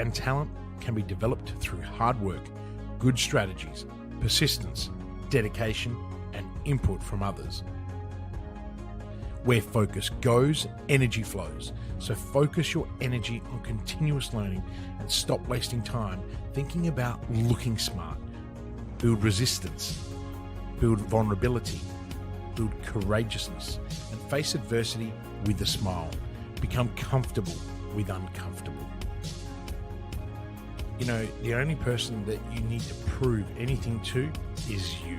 and talent can be developed through hard work, good strategies, persistence, dedication, and input from others. Where focus goes, energy flows. So focus your energy on continuous learning and stop wasting time thinking about looking smart. Build resistance, build vulnerability, build courageousness, and face adversity with a smile. Become comfortable with uncomfortable. You know, the only person that you need to prove anything to is you.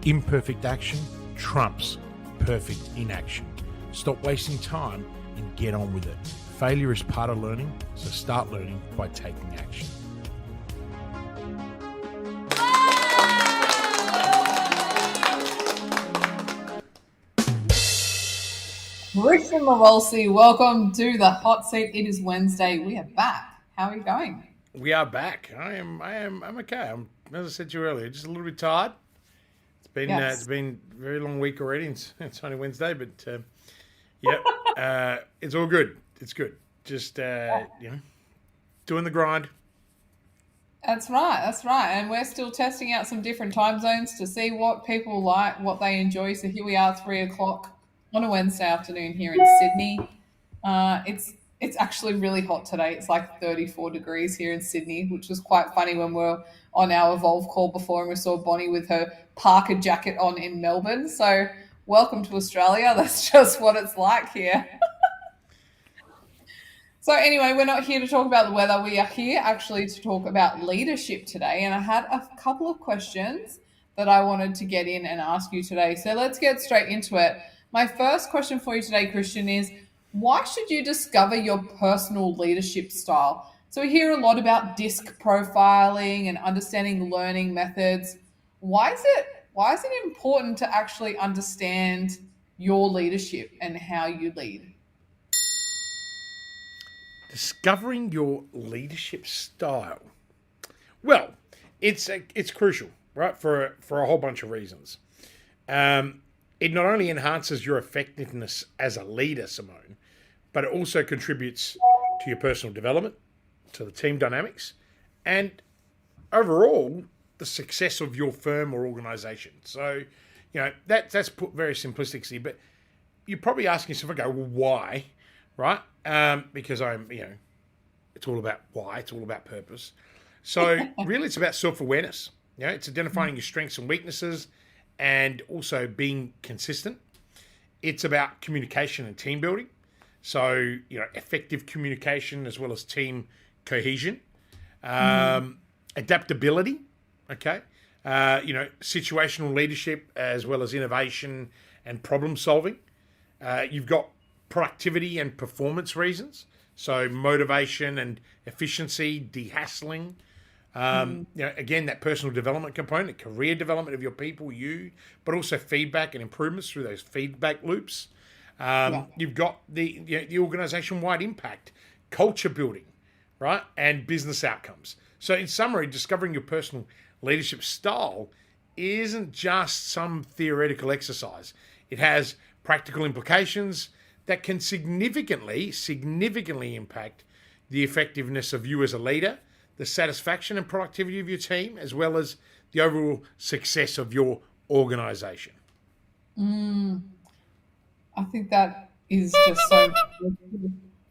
Imperfect action trumps perfect inaction. Stop wasting time and get on with it. Failure is part of learning, so start learning by taking action. Kristian Livolsi, welcome to the hot seat. It is Wednesday. We are back. How are you going? We are back. I'm okay. As I said to you earlier, just a little bit tired. It's been a very long week already. It's only Wednesday, but it's all good. It's good. Just doing the grind. That's right. And we're still testing out some different time zones to see what people like, what they enjoy. So here we are, 3:00 on a Wednesday afternoon here in Sydney. It's actually really hot today. It's like 34 degrees here in Sydney, which was quite funny when we were on our Evolve call before and we saw Bonnie with her parka jacket on in Melbourne. So welcome to Australia. That's just what it's like here. So anyway, we're not here to talk about the weather. We are here actually to talk about leadership today. And I had a couple of questions that I wanted to get in and ask you today. So let's get straight into it. My first question for you today, Kristian, is why should you discover your personal leadership style? So we hear a lot about DISC profiling and understanding learning methods. Why is it important to actually understand your leadership and how you lead? Discovering your leadership style. Well, it's crucial, right? For a whole bunch of reasons. It not only enhances your effectiveness as a leader, Simone, but it also contributes to your personal development, to the team dynamics, and overall the success of your firm or organization. So, that's put very simplistically, but you're probably asking yourself, okay, well, why, right? Because it's all about why, it's all about purpose. So really it's about self-awareness. It's identifying your strengths and weaknesses and also being consistent. It's about communication and team building. So, effective communication as well as team cohesion, adaptability, okay? Situational leadership as well as innovation and problem solving. You've got productivity and performance reasons. So motivation and efficiency, de-hassling. Again, that personal development component, career development of your people, but also feedback and improvements through those feedback loops. You've got the organization-wide impact, culture building, right, and business outcomes. So in summary, discovering your personal leadership style isn't just some theoretical exercise. It has practical implications that can significantly impact the effectiveness of you as a leader, the satisfaction and productivity of your team, as well as the overall success of your organization. I think that is just so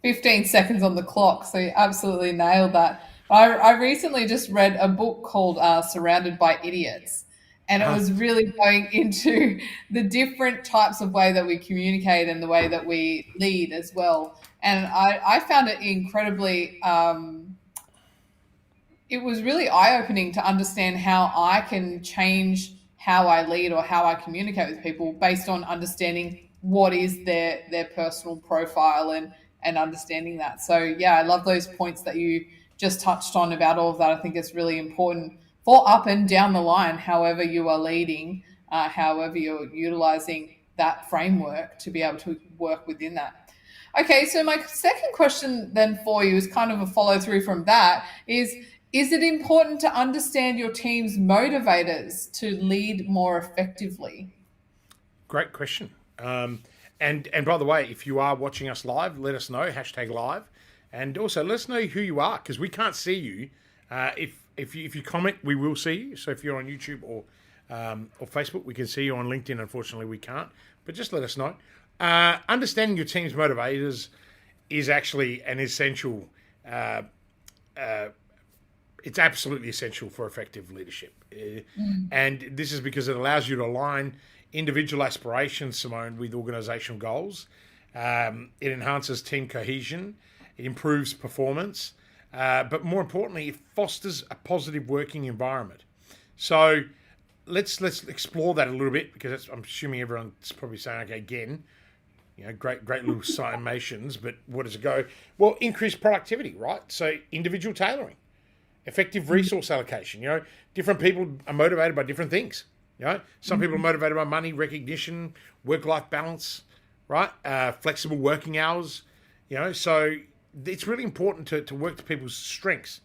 15 seconds on the clock. So you absolutely nailed that. I recently just read a book called Surrounded by Idiots. And it was really going into the different types of way that we communicate and the way that we lead as well. And I found it incredibly, it was really eye-opening to understand how I can change how I lead or how I communicate with people based on understanding what is their personal profile and understanding that. So, yeah, I love those points that you just touched on about all of that. I think it's really important for up and down the line, however you are leading, however you're utilizing that framework to be able to work within that. Okay, so my second question then for you is kind of a follow through from that is it important to understand your team's motivators to lead more effectively? Great question. And by the way, if you are watching us live, let us know, #live. And also, let us know who you are, because we can't see you. If you comment, we will see you. So if you're on YouTube or Facebook, we can see you. On LinkedIn, unfortunately, we can't. But just let us know. Understanding your team's motivators is actually an essential. It's absolutely essential for effective leadership. And this is because it allows you to align individual aspirations, Simone, with organizational goals. It enhances team cohesion. It improves performance. But more importantly, it fosters a positive working environment. So let's explore that a little bit, because I'm assuming everyone's probably saying, okay, again, great little summations, but what does it go? Well, increased productivity, right? So individual tailoring, effective resource allocation. Different people are motivated by different things. Some people are motivated by money, recognition, work-life balance, right? Flexible working hours. So it's really important to work to people's strengths.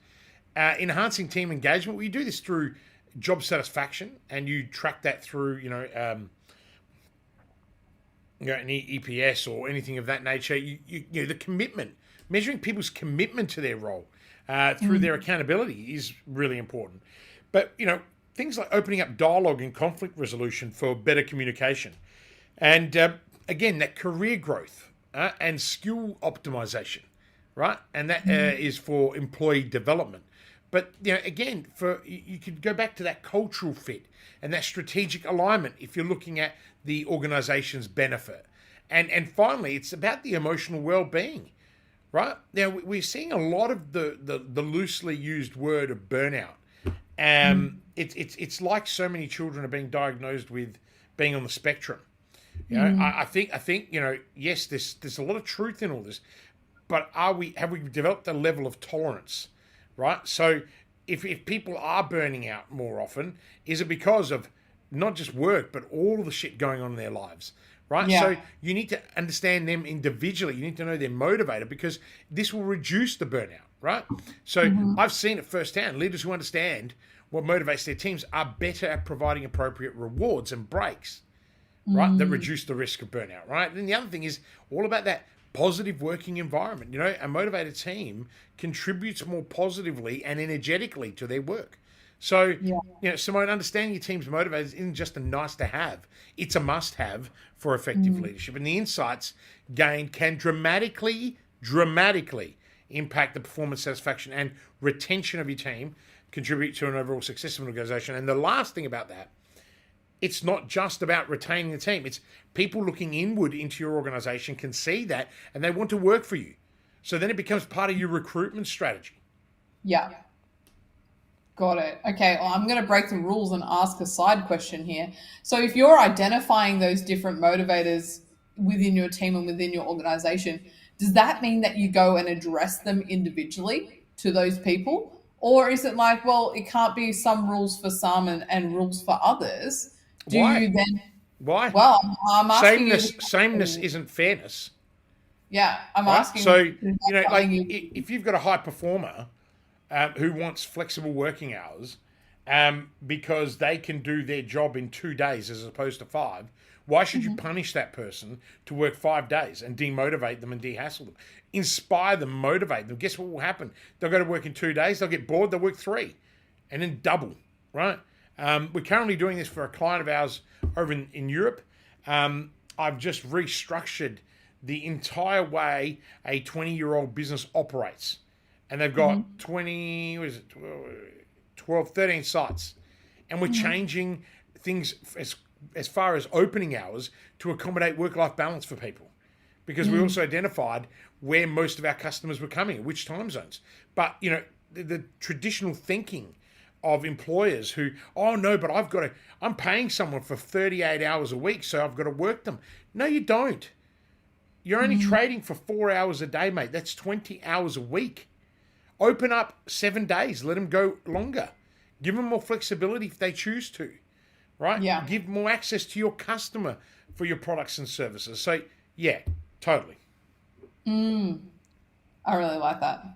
Enhancing team engagement. Well, you do this through job satisfaction, and you track that through, an EPS or anything of that nature. The commitment, measuring people's commitment to their role through their accountability is really important. But things like opening up dialogue and conflict resolution for better communication, and again, that career growth and skill optimization, right? And that is for employee development. But again, you could go back to that cultural fit and that strategic alignment if you're looking at the organization's benefit. And finally, it's about the emotional well-being, right? Now, we're seeing a lot of the loosely used word of burnout. It's like so many children are being diagnosed with being on the spectrum. I think yes, there's a lot of truth in all this, but have we developed a level of tolerance? Right. So if people are burning out more often, is it because of not just work, but all the shit going on in their lives? Right. Yeah. So you need to understand them individually. You need to know their motivator, because this will reduce the burnout. Right. So I've seen it firsthand. Leaders who understand what motivates their teams are better at providing appropriate rewards and breaks, right, that reduce the risk of burnout. Right. And the other thing is all about that positive working environment. A motivated team contributes more positively and energetically to their work. So, Simone, understanding your team's motivators isn't just a nice to have. It's a must have for effective leadership. And the insights gained can dramatically impact the performance, satisfaction, and retention of your team, contribute to an overall success of an organization. And the last thing about that, it's not just about retaining the team. It's people looking inward into your organization can see that, and they want to work for you. So then it becomes part of your recruitment strategy. Yeah. Got it. Okay. Well, I'm going to break the rules and ask a side question here. So if you're identifying those different motivators within your team and within your organization, does that mean that you go and address them individually to those people? Or is it like, well, it can't be some rules for some and rules for others? Why? You then? Why? Well, I'm asking sameness isn't fairness. Yeah, I'm asking. So if you've got a high performer who wants flexible working hours because they can do their job in 2 days as opposed to 5, why should you punish that person to work 5 days and demotivate them and de-hassle them? Inspire them, motivate them. Guess what will happen? They'll go to work in 2 days, they'll get bored, they'll work 3, and then double, right? We're currently doing this for a client of ours over in Europe. I've just restructured the entire way a 20-year-old business operates. And they've got 13 sites. And we're changing things as far as opening hours to accommodate work-life balance for people. Because we also identified where most of our customers were coming, which time zones. But, the traditional thinking of employers who, oh no, but I'm paying someone for 38 hours a week, so I've got to work them. No, you don't. You're only trading for 4 hours a day, mate. That's 20 hours a week. Open up 7 days. Let them go longer. Give them more flexibility if they choose to, right? Yeah. Give more access to your customer for your products and services. So, yeah, totally. I really like that.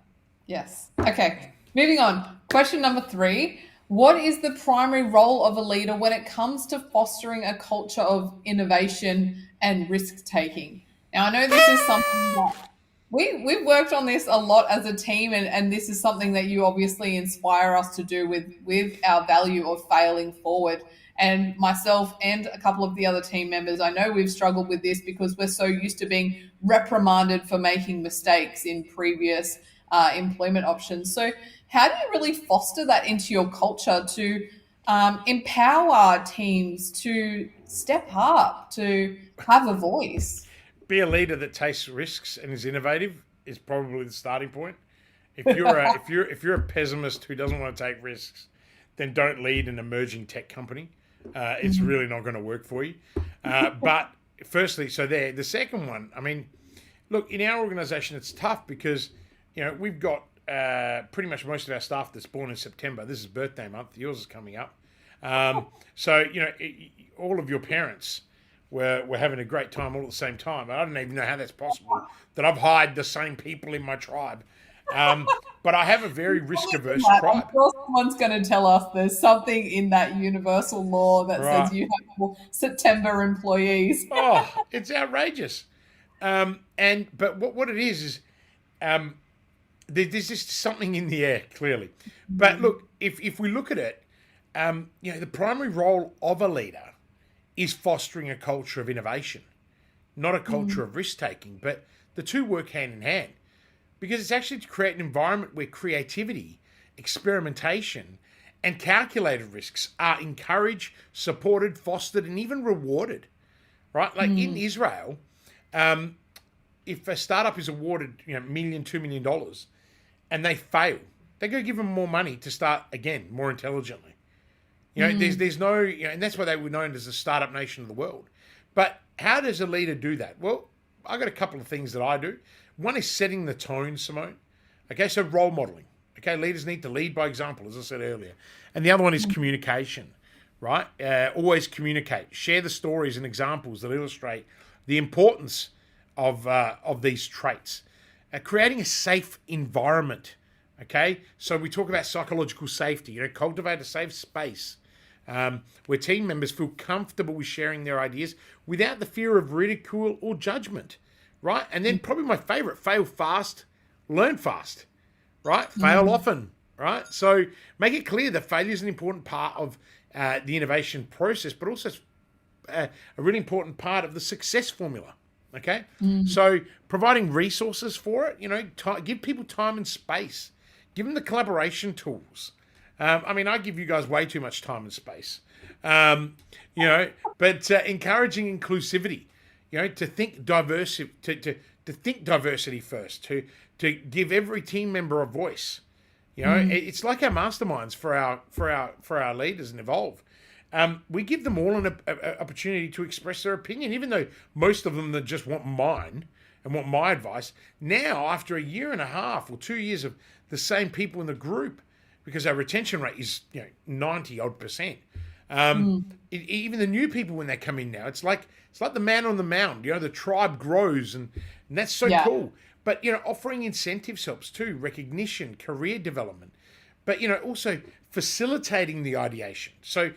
Yes. Okay. Moving on. Question number 3. What is the primary role of a leader when it comes to fostering a culture of innovation and risk-taking? Now, I know this is something that We've worked on this a lot as a team, and this is something that you obviously inspire us to do with our value of failing forward. And myself and a couple of the other team members, I know we've struggled with this because we're so used to being reprimanded for making mistakes in previous employment options. So, how do you really foster that into your culture to empower teams to step up, to have a voice? Be a leader that takes risks and is innovative is probably the starting point. If you're a pessimist who doesn't want to take risks, then don't lead an emerging tech company. It's really not going to work for you. But firstly, so there. The second one, I mean, look, in our organisation, it's tough because we've got pretty much most of our staff that's born in September. This is birthday month. Yours is coming up. So all of your parents were having a great time all at the same time. I don't even know how that's possible. That I've hired the same people in my tribe. But I have a very risk-averse tribe. I'm sure someone's going to tell us there's something in that universal law that says you have more September employees. Oh, it's outrageous. But what it is there's just something in the air, clearly. But look, if we look at it, the primary role of a leader is fostering a culture of innovation, not a culture of risk-taking. But the two work hand in hand. Because it's actually to create an environment where creativity, experimentation, and calculated risks are encouraged, supported, fostered, and even rewarded, right? Like in Israel, if a startup is awarded, $1 million, $2 million, and they fail, they go give them more money to start again, more intelligently. There's no, and that's why they were known as the startup nation of the world. But how does a leader do that? Well, I've got a couple of things that I do. One is setting the tone, Simone. Okay, so role modeling. Okay, leaders need to lead by example, as I said earlier. And the other one is communication, right? Always communicate. Share the stories and examples that illustrate the importance of these traits. Creating a safe environment. Okay, so we talk about psychological safety. Cultivate a safe space where team members feel comfortable with sharing their ideas without the fear of ridicule or judgment. Right? And then probably my favorite, fail fast, learn fast, right? Fail often, right? So make it clear that failure is an important part of the innovation process, but also a really important part of the success formula, okay? So providing resources for it, give people time and space. Give them the collaboration tools. I give you guys way too much time and space, but encouraging inclusivity. To think diversity, to think diversity first, to give every team member a voice. It's like our masterminds for our leaders and Evolve. We give them all an opportunity to express their opinion, even though most of them that just want mine and want my advice. Now, after a year and a half or 2 years of the same people in the group, because our retention rate is 90-odd%. Even the new people when they come in now, it's like the man on the mound. The tribe grows, and that's so cool. But offering incentives helps too, recognition, career development, but also facilitating the ideation. So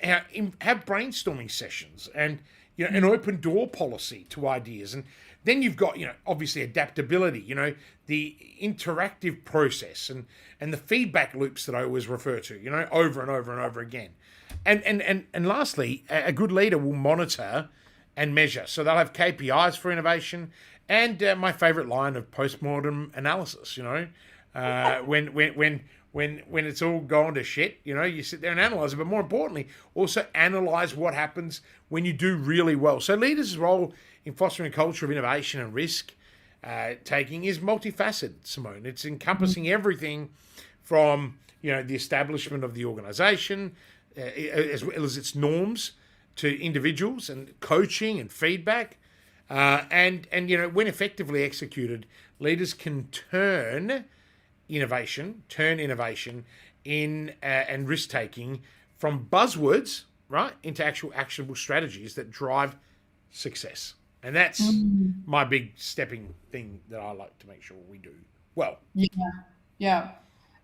have brainstorming sessions and an open door policy to ideas, and then you've got obviously adaptability. The interactive process and the feedback loops that I always refer to. Over and over and over again. And lastly, a good leader will monitor and measure. So they'll have KPIs for innovation and my favorite line of postmortem analysis. When it's all gone to shit, you sit there and analyze it. But more importantly, also analyze what happens when you do really well. So leaders' role in fostering a culture of innovation and risk taking is multifaceted, Simone. It's encompassing everything from the establishment of the organisation, as well as its norms, to individuals and coaching and feedback, and when effectively executed, leaders can turn innovation in and risk taking from buzzwords right into actual actionable strategies that drive success, and that's my big stepping thing that I like to make sure we do well. Yeah.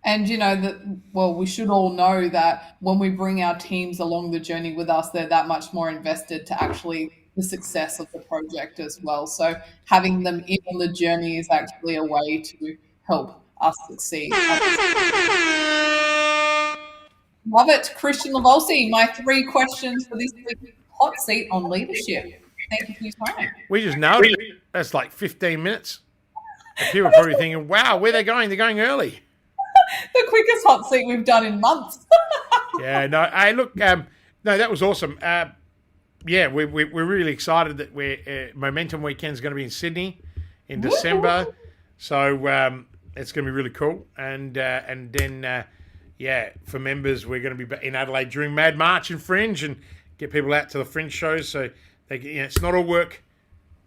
And we should all know that when we bring our teams along the journey with us, they're that much more invested to actually the success of the project as well. So having them in on the journey is actually a way to help us succeed. Love it. Kristian Livolsi, my 3 questions for this week's hot seat on leadership. Thank you for your time. We just nailed it. That's like 15 minutes. People are probably thinking, wow, where are they going? They're going early. The quickest hot seat we've done in months. Yeah, no. Hey, look, no, that was awesome. Yeah, we're really excited that Momentum Weekend is going to be in Sydney in December. So it's going to be really cool. And then, yeah, for members, we're going to be in Adelaide during Mad March and Fringe and get people out to the Fringe shows. So it's not all work.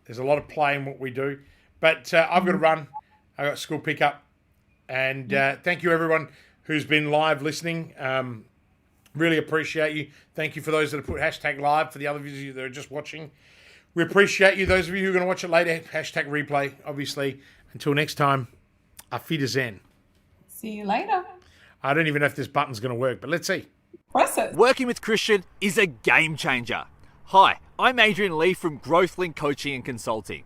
There's a lot of play in what we do. But I've got to run. I've got school pickup. And thank you, everyone who's been live listening. Really appreciate you. Thank you for those that have put hashtag live, for the other viewers that are just watching. We appreciate you. Those of you who are going to watch it later, hashtag replay, obviously. Until next time, auf Wiedersehen. See you later. I don't even know if this button's going to work, but let's see. Press it. Working with Kristian is a game changer. Hi, I'm Adrian Lee from GrowthLink Coaching and Consulting.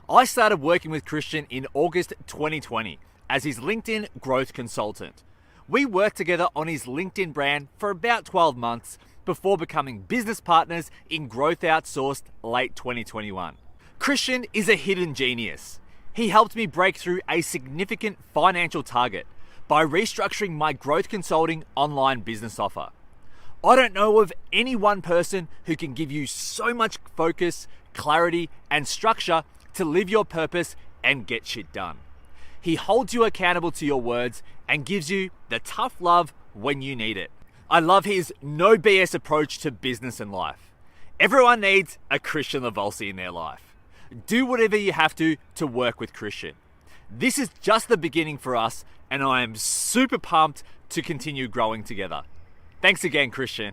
I started working with Kristian in August 2020 as his LinkedIn growth consultant. We worked together on his LinkedIn brand for about 12 months before becoming business partners in Growth Outsourced late 2021. Kristian is a hidden genius. He helped me break through a significant financial target by restructuring my growth consulting online business offer. I don't know of any one person who can give you so much focus, clarity, and structure to live your purpose and get shit done. He holds you accountable to your words and gives you the tough love when you need it. I love his no BS approach to business and life. Everyone needs a Kristian Livolsi in their life. Do whatever you have to work with Kristian. This is just the beginning for us, and I am super pumped to continue growing together. Thanks again, Kristian.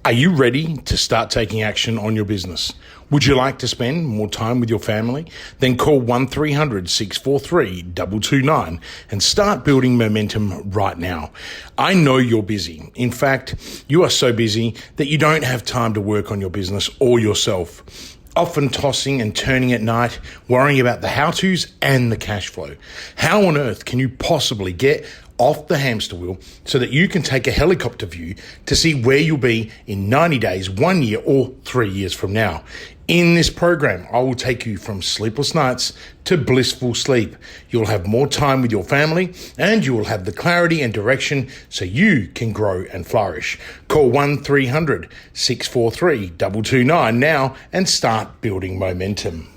Are you ready to start taking action on your business? Would you like to spend more time with your family? Then call 1300 643 229 and start building momentum right now. I know you're busy. In fact, you are so busy that you don't have time to work on your business or yourself. Often tossing and turning at night, worrying about the how-tos and the cash flow. How on earth can you possibly get off the hamster wheel so that you can take a helicopter view to see where you'll be in 90 days, 1 year, or 3 years from now? In this program, I will take you from sleepless nights to blissful sleep. You'll have more time with your family and you will have the clarity and direction so you can grow and flourish. Call 1300 643 229 now and start building momentum.